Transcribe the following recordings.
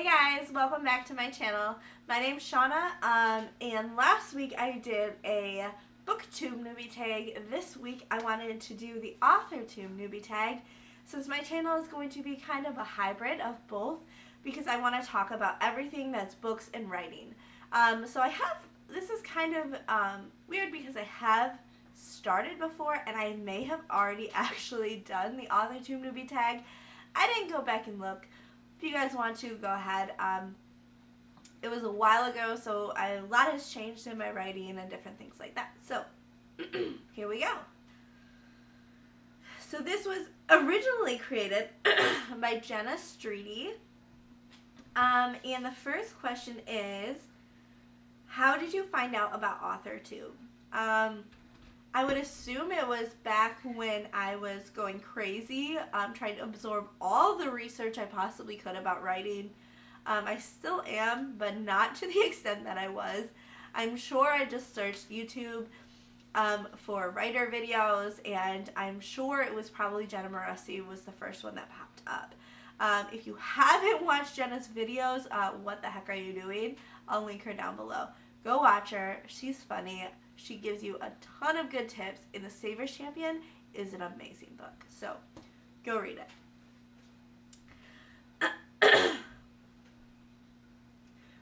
Hey guys, welcome back to my channel. My name's Shauna, and last week I did a Booktube Newbie Tag. This week I wanted to do the Authortube Newbie Tag, since my channel is going to be kind of a hybrid of both, because I want to talk about everything that's books and writing. This is kind of weird because I have started before, and I may have already actually done the Authortube Newbie Tag. I didn't go back and look. If you guys want to, go ahead. It was a while ago, so a lot has changed in my writing and different things like that. So, here we go. So this was originally created by Jenna Streety. And the first question is, how did you find out about Authortube? I would assume it was back when I was going crazy, trying to absorb all the research I possibly could about writing. I still am, but not to the extent that I was. I'm sure I just searched YouTube for writer videos, and I'm sure it was probably Jenna Morossi was the first one that popped up. If you haven't watched Jenna's videos, what the heck are you doing? I'll link her down below. Go watch her. She's funny. She gives you a ton of good tips, and The Savers Champion is an amazing book. So, go read it.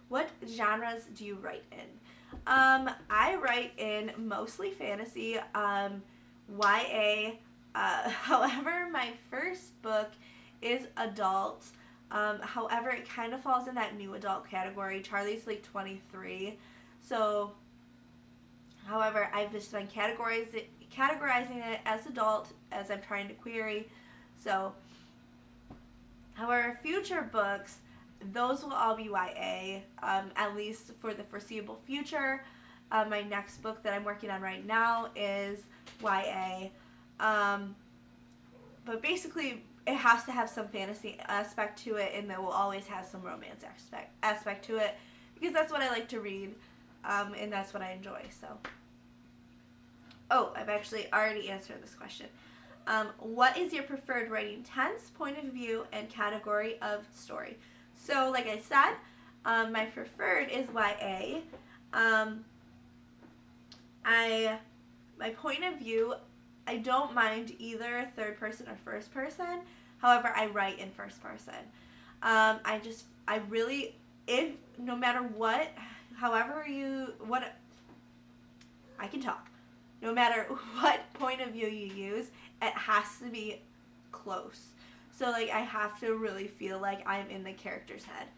What genres do you write in? I write in mostly fantasy, YA. However, my first book is adult. However, it kind of falls in that new adult category. Charlie's like 23. So, however, I've just been categorizing it as adult as I'm trying to query. So, however, future books, those will all be YA, at least for the foreseeable future. My next book that I'm working on right now is YA. But basically, it has to have some fantasy aspect to it, and it will always have some romance aspect to it, because that's what I like to read, and that's what I enjoy, so. Oh, I've actually already answered this question. What is your preferred writing tense, point of view, and category of story? So, like I said, my preferred is YA. My point of view, I don't mind either third person or first person. However, I write in first person. No matter what, I can talk. No matter what point of view you use, it has to be close. So, like, I have to really feel like I'm in the character's head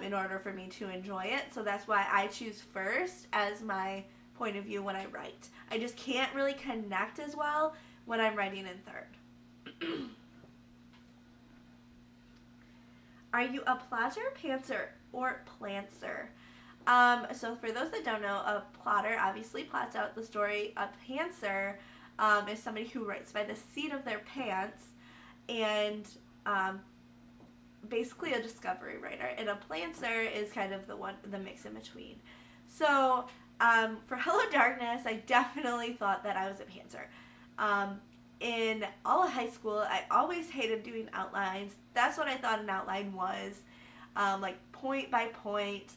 in order for me to enjoy it. So that's why I choose first as my point of view when I write. I just can't really connect as well when I'm writing in third. Are you a plotter, pantser, or plantser? So for those that don't know, a plotter obviously plots out the story. A pantser is somebody who writes by the seat of their pants, and basically a discovery writer. And a plantser is kind of the mix in between. So for Hello Darkness, I definitely thought that I was a pantser. In all of high school, I always hated doing outlines. That's what I thought an outline was, like point by point.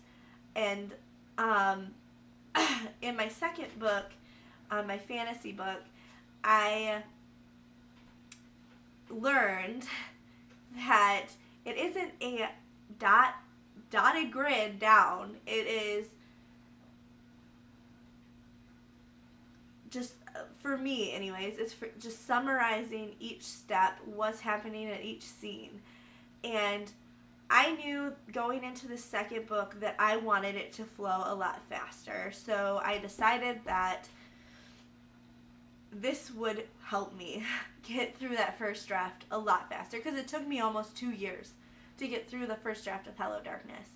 And in my second book, my fantasy book, I learned that it isn't a dotted grid down. It is just, for me anyways, it's for just summarizing each step, what's happening in each scene. And I knew going into the second book that I wanted it to flow a lot faster. So I decided that this would help me get through that first draft a lot faster, because it took me almost 2 years to get through the first draft of Hello Darkness.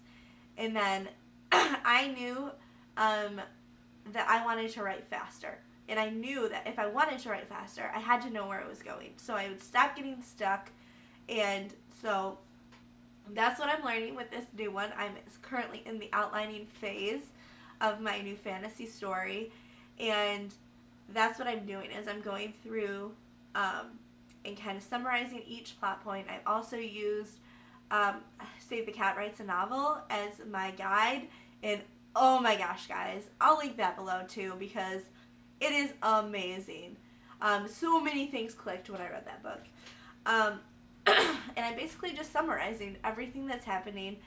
And then I knew that I wanted to write faster. And I knew that if I wanted to write faster, I had to know where it was going. So I would stop getting stuck. And so that's what I'm learning with this new one. I'm currently in the outlining phase of my new fantasy story. And that's what I'm doing, is I'm going through and kind of summarizing each plot point. I've also used Save the Cat Writes a Novel as my guide, and oh my gosh, guys, I'll link that below too because it is amazing. So many things clicked when I read that book. And I'm basically just summarizing everything that's happening.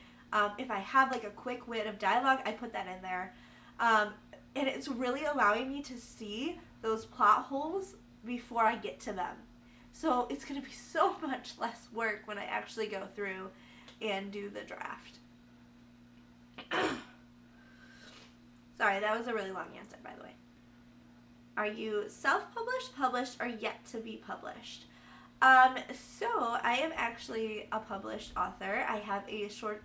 If I have like a quick wit of dialogue, I put that in there. And it's really allowing me to see those plot holes before I get to them. So it's going to be so much less work when I actually go through and do the draft. Sorry, that was a really long answer, by the way. Are you self-published, published, or yet to be published? So I am actually a published author. I have a short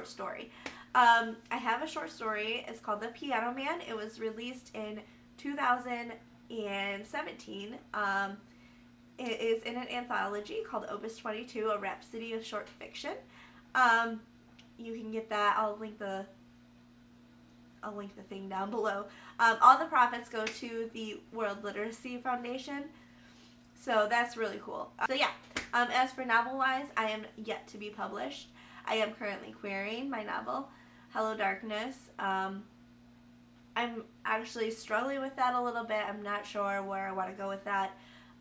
story. I have a short story. It's called The Piano Man. It was released in 2017. It is in an anthology called Opus 22, a rhapsody of short fiction. You can get that. I'll link the thing down below. All the profits go to the World Literacy Foundation. So that's really cool. So yeah, as for novel-wise, I am yet to be published. I am currently querying my novel, Hello Darkness. I'm actually struggling with that a little bit. I'm not sure where I want to go with that.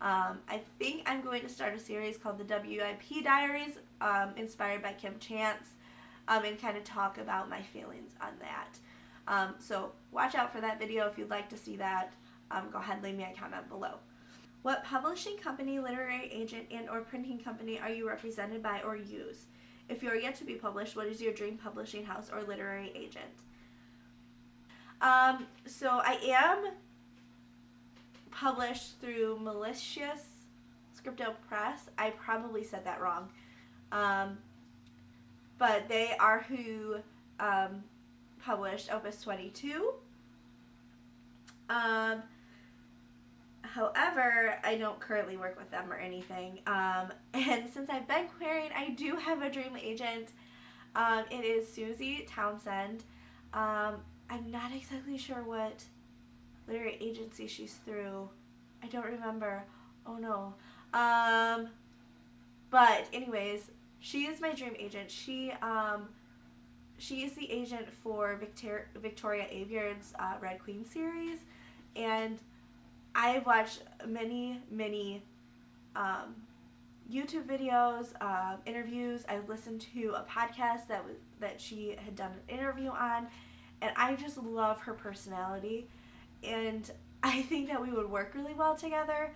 I think I'm going to start a series called the WIP Diaries, inspired by Kim Chance, and kind of talk about my feelings on that. So watch out for that video if you'd like to see that. Go ahead and leave me a comment below. What publishing company, literary agent, and or printing company are you represented by or use? If you are yet to be published, what is your dream publishing house or literary agent? So I am published through Malicious Scripto Press. I probably said that wrong. But they are who published Opus 22. However, I don't currently work with them or anything. And since I've been querying, I do have a dream agent. It is Susie Townsend. I'm not exactly sure what literary agency she's through. I don't remember. Oh no. But anyways, she is my dream agent. She is the agent for Victoria Aveyard's Red Queen series, and I've watched many YouTube videos, interviews. I've listened to a podcast that she had done an interview on, and I just love her personality, and I think that we would work really well together.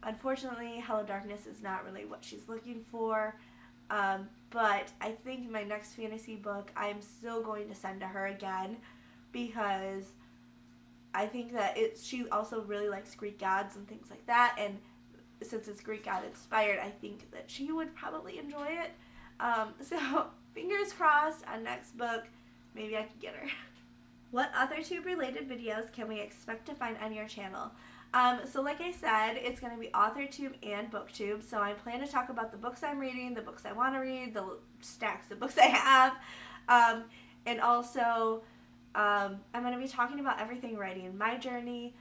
Unfortunately, Hello Darkness is not really what she's looking for, but I think my next fantasy book I'm still going to send to her again, because I think that she also really likes Greek gods and things like that, and since it's Greek god inspired, I think that she would probably enjoy it. So fingers crossed on next book, maybe I can get her. What Authortube related videos can we expect to find on your channel? So like I said, it's going to be Authortube and BookTube, so I plan to talk about the books I'm reading, the books I want to read, the stacks of books I have, and also I'm going to be talking about everything writing, my journey,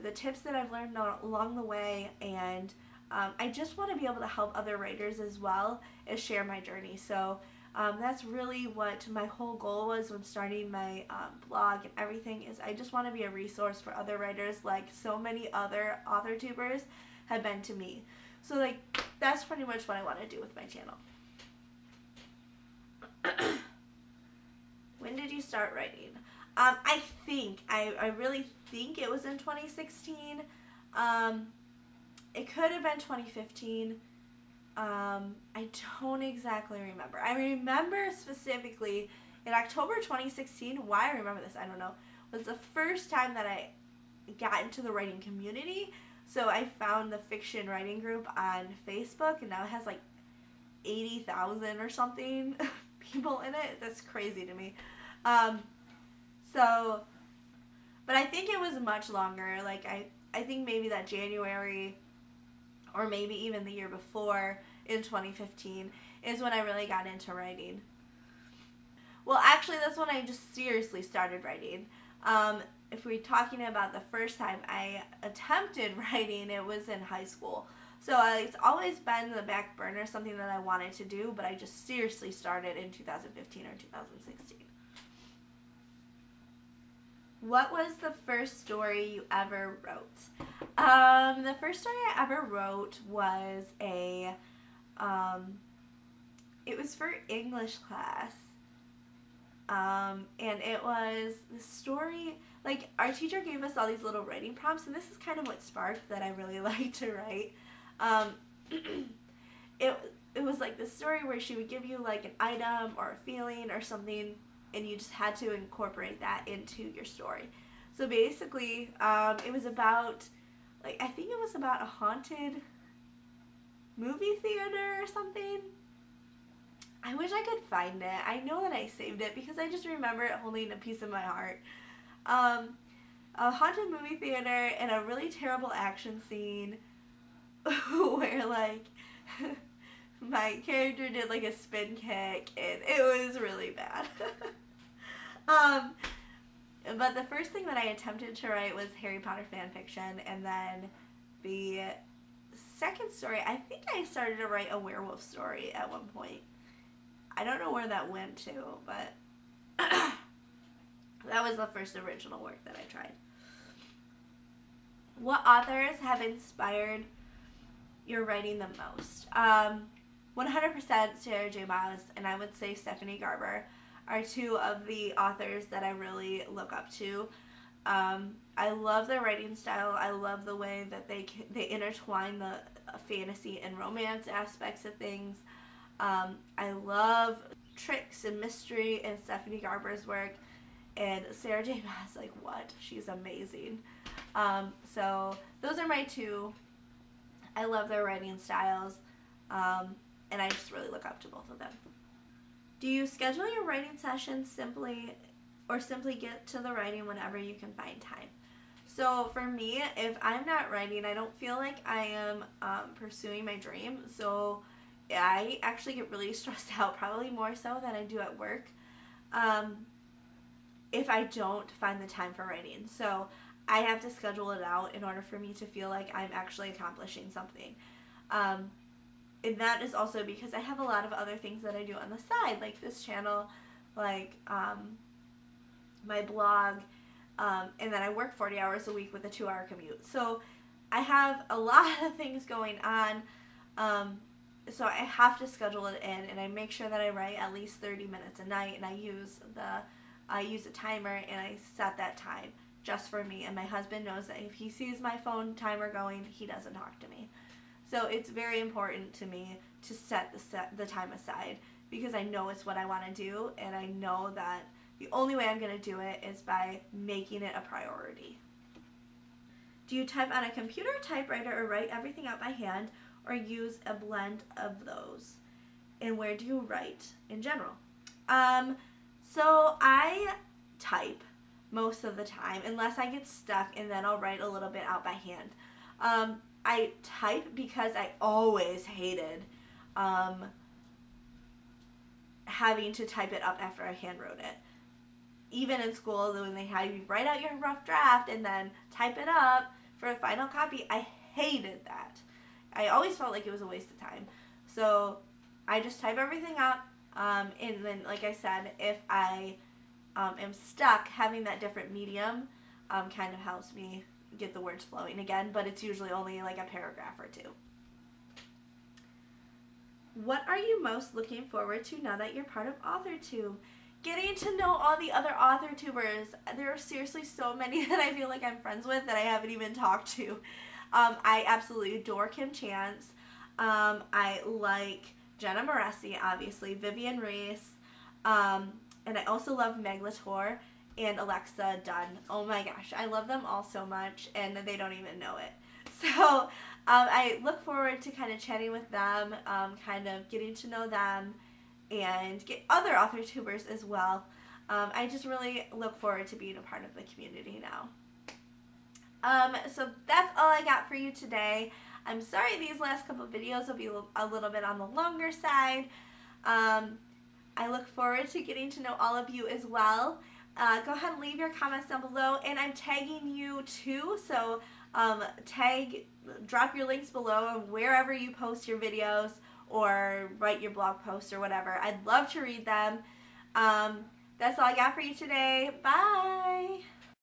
the tips that I've learned along the way, and I just want to be able to help other writers as well as share my journey. So that's really what my whole goal was when starting my blog and everything, is I just want to be a resource for other writers like so many other AuthorTubers have been to me. So like that's pretty much what I want to do with my channel. When did you start writing? I really think it was in 2016. It could have been 2015. I don't exactly remember. I remember specifically in October 2016, why I remember this, I don't know, was the first time that I got into the writing community. So I found the fiction writing group on Facebook, and now it has like 80,000 or something people in it. That's crazy to me. But I think it was much longer. Like I think maybe that January, or maybe even the year before in 2015 is when I really got into writing. Well, actually that's when I just seriously started writing. If we're talking about the first time I attempted writing, it was in high school. So it's always been in the back burner, something that I wanted to do, but I just seriously started in 2015 or 2016. What was the first story you ever wrote? The first story I ever wrote was it was for English class. And it was the story, like, our teacher gave us all these little writing prompts, and this is kind of what sparked that I really like to write. It was like this story where she would give you like an item or a feeling or something, and you just had to incorporate that into your story. So basically, it was about, like, I think it was about a haunted movie theater or something. I wish I could find it. I know that I saved it because I just remember it holding a piece of my heart. A haunted movie theater and a really terrible action scene where, like, my character did like a spin kick and it was really bad. But the first thing that I attempted to write was Harry Potter fan fiction, and then the second story, I think I started to write a werewolf story at one point. I don't know where that went to, but that was the first original work that I tried. What authors have inspired your writing the most? 100% Sarah J. Maas and I would say Stephanie Garber are two of the authors that I really look up to. I love their writing style. I love the way that they intertwine the fantasy and romance aspects of things. I love tricks and mystery in Stephanie Garber's work, and Sarah J. Maas, like, what? She's amazing. So those are my two. I love their writing styles, and I just really look up to both of them. Do you schedule your writing sessions simply get to the writing whenever you can find time? So for me, if I'm not writing, I don't feel like I am pursuing my dream. So I actually get really stressed out, probably more so than I do at work, if I don't find the time for writing. So I have to schedule it out in order for me to feel like I'm actually accomplishing something. And that is also because I have a lot of other things that I do on the side, like this channel, like my blog, and then I work 40 hours a week with a 2-hour commute. So I have a lot of things going on, so I have to schedule it in, and I make sure that I write at least 30 minutes a night, and I use a timer, and I set that time just for me. And my husband knows that if he sees my phone timer going, he doesn't talk to me. So it's very important to me to set the time aside, because I know it's what I want to do, and I know that the only way I'm going to do it is by making it a priority. Do you type on a computer, typewriter, or write everything out by hand, or use a blend of those? And where do you write in general? So I type most of the time, unless I get stuck, and then I'll write a little bit out by hand. I type because I always hated having to type it up after I hand wrote it. Even in school, when they had you write out your rough draft and then type it up for a final copy, I hated that. I always felt like it was a waste of time. So I just type everything up, and then, like I said, if I am stuck, having that different medium kind of helps me get the words flowing again, but it's usually only like a paragraph or two. What are you most looking forward to now that you're part of Authortube? Getting to know all the other Authortubers. There are seriously so many that I feel like I'm friends with that I haven't even talked to. I absolutely adore Kim Chance. I like Jenna Moresi, obviously, Vivian Reese, and I also love Meg Latour and Alexa Dunn. Oh my gosh, I love them all so much, and they don't even know it. So I look forward to kind of chatting with them, kind of getting to know them, and get other Authortubers as well. I just really look forward to being a part of the community now. So that's all I got for you today. I'm sorry these last couple of videos will be a little bit on the longer side. I look forward to getting to know all of you as well. Go ahead and leave your comments down below, and I'm tagging you too, so Drop your links below and wherever you post your videos or write your blog posts or whatever. I'd love to read them. That's all I got for you today. Bye!